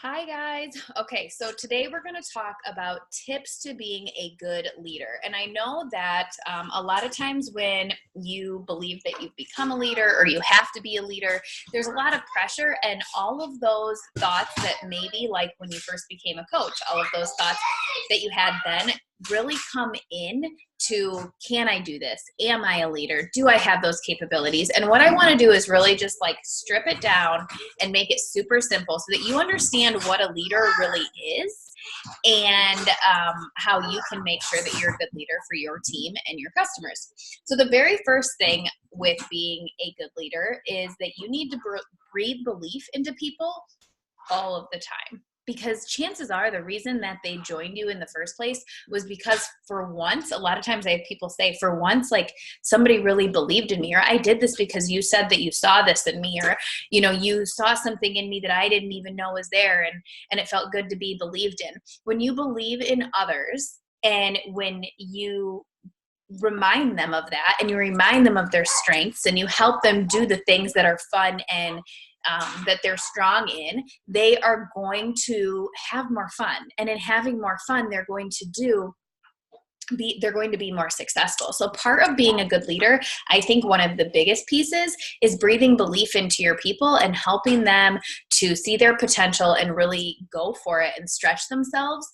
Hi, guys. Okay, so today we're going to talk about tips to being a good leader. And I know that a lot of times when you believe that you've become a leader or you have to be a leader, there's a lot of pressure, and all of those thoughts that maybe, like when you first became a coach, all of those thoughts that you had then really come in to, can I do this? Am I a leader? Do I have those capabilities? And what I want to do is really just like strip it down and make it super simple so that you understand what a leader really is, and how you can make sure that you're a good leader for your team and your customers. So the very first thing with being a good leader is that you need to breathe belief into people all of the time, because chances are the reason that they joined you in the first place was because for once, a lot of times I have people say, for once, like, somebody really believed in me, or I did this because you said that you saw this in me, or you saw something in me that I didn't even know was there, and it felt good to be believed in. When you believe in others, and when you remind them of that, and you remind them of their strengths, and you help them do the things that are fun and that they're strong in, they are going to have more fun. And in having more fun, they're going to be more successful. So part of being a good leader, I think one of the biggest pieces is breathing belief into your people and helping them to see their potential and really go for it and stretch themselves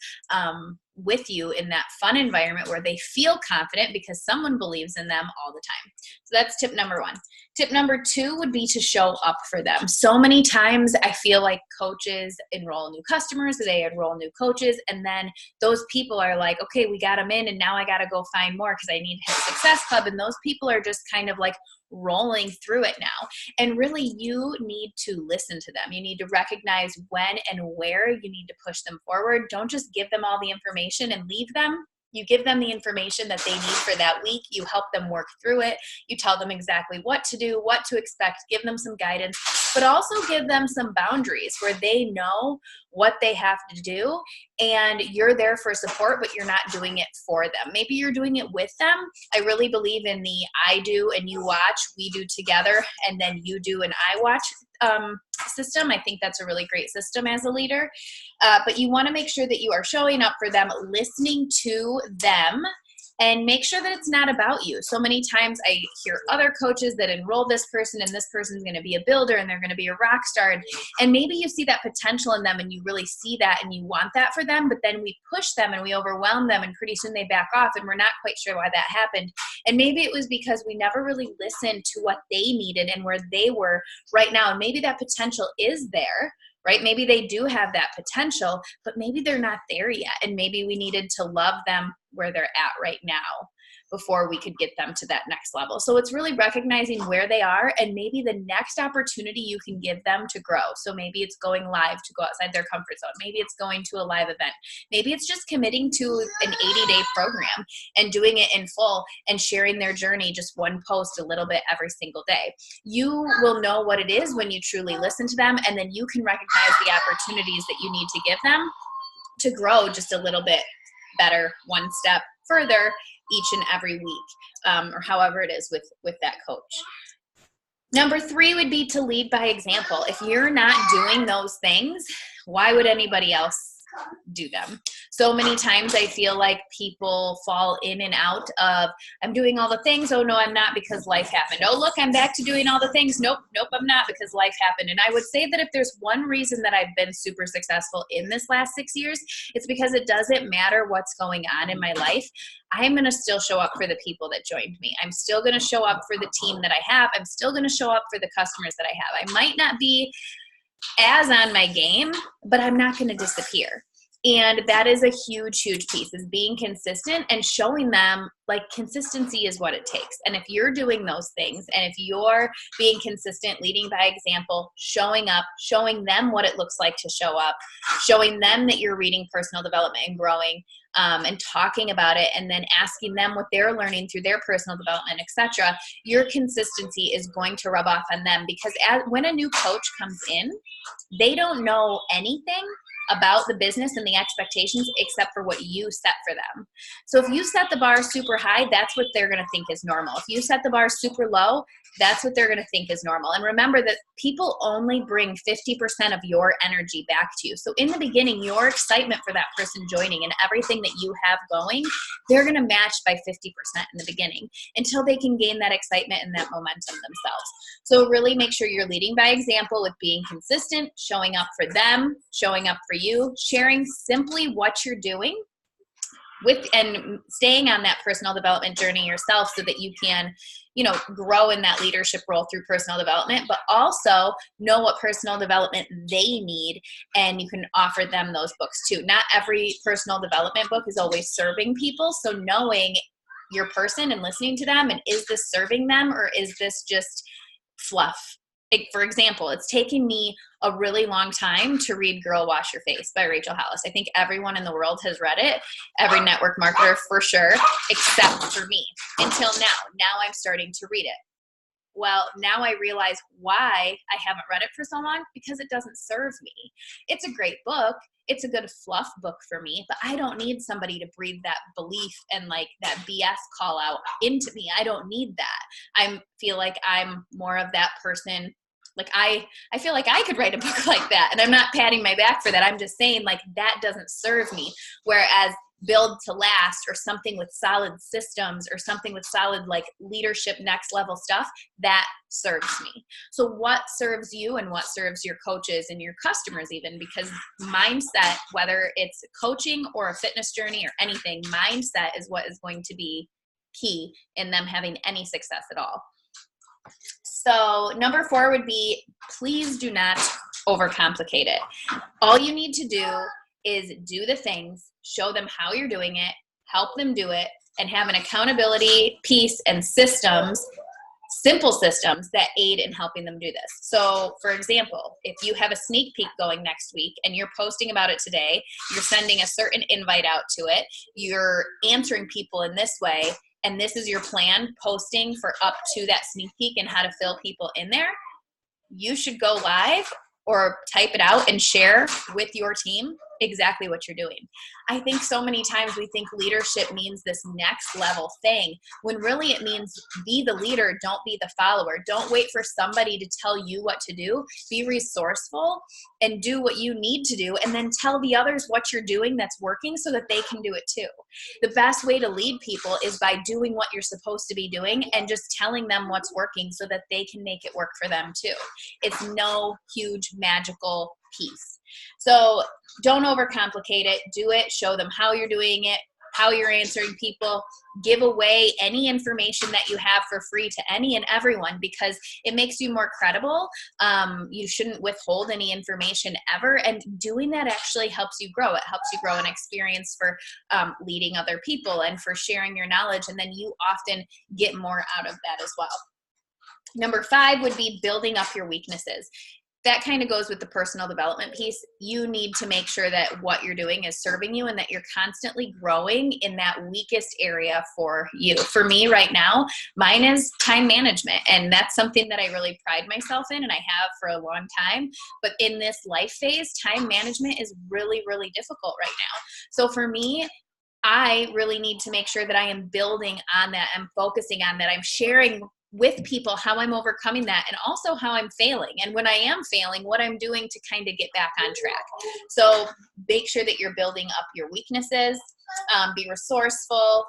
with you in that fun environment where they feel confident because someone believes in them all the time. So that's tip number one. Tip number two would be to show up for them. So many times I feel like coaches enroll new customers, they enroll new coaches, and then those people are like, okay, we got them in, and now I got to go find more because I need His Success Club. And those people are just kind of like rolling through it now. And really, you need to listen to them. You need to recognize when and where you need to push them forward. Don't just give them all the information and leave them. You give them the information that they need for that week. You help them work through it. You tell them exactly what to do, what to expect, give them some guidance, but also give them some boundaries where they know what they have to do, and you're there for support, but you're not doing it for them. Maybe you're doing it with them. I really believe in the I do and you watch, we do together, and then you do and I watch system. I think that's a really great system as a leader. But you want to make sure that you are showing up for them, listening to them, and make sure that it's not about you. So many times I hear other coaches that enroll this person, and this person's going to be a builder and they're going to be a rock star. And maybe you see that potential in them and you really see that and you want that for them, but then we push them and we overwhelm them, and pretty soon they back off, and we're not quite sure why that happened. And maybe it was because we never really listened to what they needed and where they were right now. And maybe that potential is there, right? Maybe they do have that potential, but maybe they're not there yet. And maybe we needed to love them where they're at right now before we could get them to that next level. So it's really recognizing where they are and maybe the next opportunity you can give them to grow. So maybe it's going live to go outside their comfort zone. Maybe it's going to a live event. Maybe it's just committing to an 80-day program and doing it in full and sharing their journey, just one post a little bit every single day. You will know what it is when you truly listen to them, and then you can recognize the opportunities that you need to give them to grow just a little bit better, one step further each and every week, or however it is with that coach. Number three would be to lead by example. If you're not doing those things, why would anybody else do them? So many times I feel like people fall in and out of, I'm doing all the things. Oh no, I'm not, because life happened. Oh look, I'm back to doing all the things. Nope, I'm not, because life happened. And I would say that if there's one reason that I've been super successful in this last 6 years, it's because it doesn't matter what's going on in my life. I'm going to still show up for the people that joined me. I'm still going to show up for the team that I have. I'm still going to show up for the customers that I have. I might not be as on my game, but I'm not going to disappear. And that is a huge, huge piece, is being consistent and showing them, like, consistency is what it takes. And if you're doing those things, and if you're being consistent, leading by example, showing up, showing them what it looks like to show up, showing them that you're reading personal development and growing, and talking about it, and then asking them what they're learning through their personal development, etc., your consistency is going to rub off on them. Because when a new coach comes in, they don't know anything about the business and the expectations except for what you set for them. So if you set the bar super high, that's what they're going to think is normal. If you set the bar super low, that's what they're going to think is normal. And remember that people only bring 50% of your energy back to you. So in the beginning, your excitement for that person joining and everything that you have going, they're going to match by 50% in the beginning until they can gain that excitement and that momentum themselves. So really make sure you're leading by example with being consistent, showing up for them, showing up for you, sharing simply what you're doing with, and staying on that personal development journey yourself so that you can, grow in that leadership role through personal development, but also know what personal development they need, and you can offer them those books too. Not every personal development book is always serving people, so knowing your person and listening to them, and is this serving them or is this just fluff? Like, for example, it's taken me a really long time to read Girl Wash Your Face by Rachel Hollis. I think everyone in the world has read it, every network marketer for sure, except for me, until now. Now I'm starting to read it. Well, now I realize why I haven't read it for so long, because it doesn't serve me. It's a great book. It's a good fluff book for me, but I don't need somebody to breathe that belief and like that BS call out into me. I don't need that. I feel like I'm more of that person. Like I feel like I could write a book like that, and I'm not patting my back for that. I'm just saying like that doesn't serve me. Whereas Build to Last, or something with solid systems, or something with solid like leadership next level stuff, that serves me. So what serves you and what serves your coaches and your customers even, because mindset, whether it's coaching or a fitness journey or anything, mindset is what is going to be key in them having any success at all. So number 4 would be, please do not overcomplicate it. All you need to do is do the things, show them how you're doing it, help them do it, and have an accountability piece and systems, simple systems that aid in helping them do this. So for example, if you have a sneak peek going next week and you're posting about it today, you're sending a certain invite out to it, you're answering people in this way, and this is your plan posting for up to that sneak peek and how to fill people in there, you should go live or type it out and share with your team exactly what you're doing. I think so many times we think leadership means this next level thing, when really it means be the leader, don't be the follower. Don't wait for somebody to tell you what to do. Be resourceful and do what you need to do, and then tell the others what you're doing that's working so that they can do it too. The best way to lead people is by doing what you're supposed to be doing and just telling them what's working so that they can make it work for them too. It's no huge magical piece. So don't overcomplicate it. Do it. Show them how you're doing it, how you're answering people. Give away any information that you have for free to any and everyone, because it makes you more credible. You shouldn't withhold any information ever. And doing that actually helps you grow. It helps you grow an experience for leading other people and for sharing your knowledge. And then you often get more out of that as well. Number 5 would be building up your weaknesses. That kind of goes with the personal development piece. You need to make sure that what you're doing is serving you and that you're constantly growing in that weakest area for you. For me right now, mine is time management. And that's something that I really pride myself in, and I have for a long time. But in this life phase, time management is really, really difficult right now. So for me, I really need to make sure that I am building on that. I'm focusing on that. I'm sharing with people how I'm overcoming that, and also how I'm failing. And when I am failing, what I'm doing to kind of get back on track. So make sure that you're building up your weaknesses, be resourceful.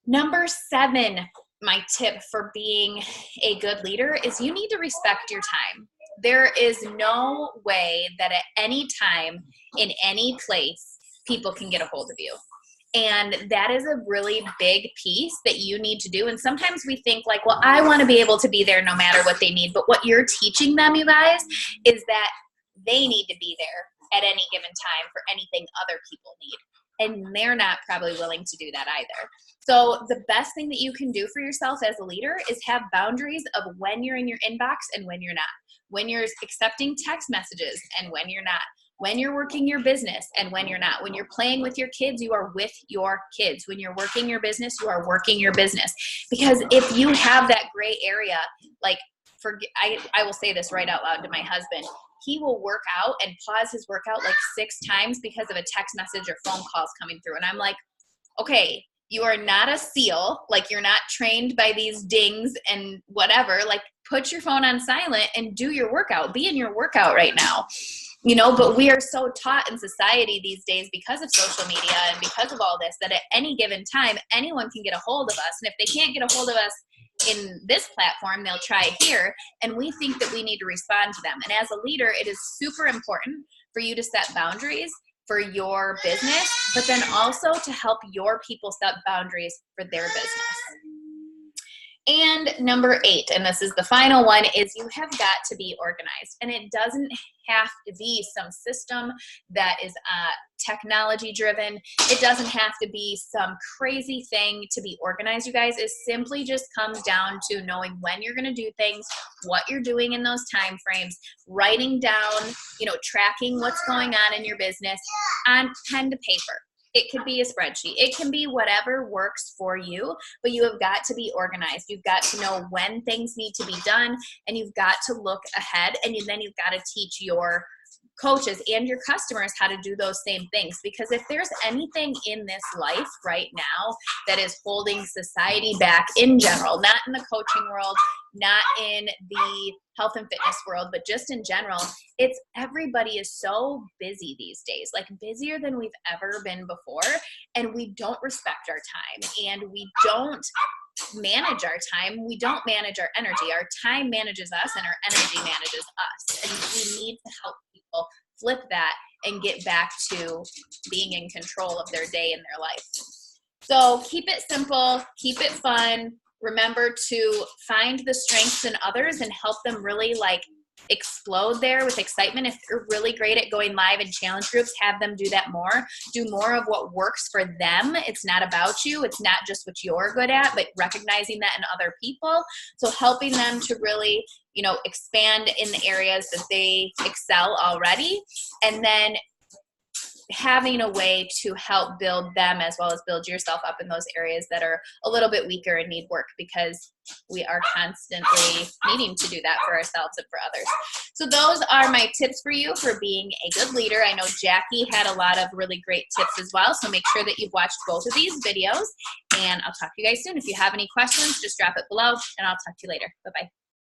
Number 7, my tip for being a good leader is you need to respect your time. There is no way that at any time in any place people can get a hold of you. And that is a really big piece that you need to do. And sometimes we think like, well, I want to be able to be there no matter what they need. But what you're teaching them, you guys, is that they need to be there at any given time for anything other people need. And they're not probably willing to do that either. So the best thing that you can do for yourself as a leader is have boundaries of when you're in your inbox and when you're not. When you're accepting text messages and when you're not. When you're working your business and when you're not. When you're playing with your kids, you are with your kids. When you're working your business, you are working your business. Because if you have that gray area, like I will say this right out loud to my husband, he will work out and pause his workout like 6 times because of a text message or phone calls coming through. And I'm like, okay, you are not a SEAL. Like, you're not trained by these dings and whatever. Like, put your phone on silent and do your workout. Be in your workout right now. You know, but we are so taught in society these days because of social media and because of all this, that at any given time, anyone can get a hold of us. And if they can't get a hold of us in this platform, they'll try it here. And we think that we need to respond to them. And as a leader, it is super important for you to set boundaries for your business, but then also to help your people set boundaries for their business. And number 8, and this is the final one, is you have got to be organized. And it doesn't have to be some system that is technology driven. It doesn't have to be some crazy thing to be organized, you guys. It simply just comes down to knowing when you're going to do things, what you're doing in those time frames, writing down, you know, tracking what's going on in your business on pen to paper. It could be a spreadsheet. It can be whatever works for you, but you have got to be organized. You've got to know when things need to be done, and you've got to look ahead, and then you've got to teach your coaches and your customers how to do those same things. Because if there's anything in this life right now that is holding society back in general, not in the coaching world, not in the health and fitness world, but just in general, it's everybody is so busy these days, like busier than we've ever been before. And we don't respect our time, and we don't manage our time. We don't manage our energy. Our time manages us, and our energy manages us. And we need to help people flip that and get back to being in control of their day and their life. So keep it simple, keep it fun. Remember to find the strengths in others and help them really like explode there with excitement. If you're really great at going live in challenge groups, have them do that more. Do more of what works for them. It's not about you. It's not just what you're good at, but recognizing that in other people. So helping them to really, you know, expand in the areas that they excel already, and then having a way to help build them as well as build yourself up in those areas that are a little bit weaker and need work, because we are constantly needing to do that for ourselves and for others. So those are my tips for you for being a good leader. I know Jackie had a lot of really great tips as well, so make sure that you've watched both of these videos, and I'll talk to you guys soon. If you have any questions, just drop it below, and I'll talk to you later. Bye-bye.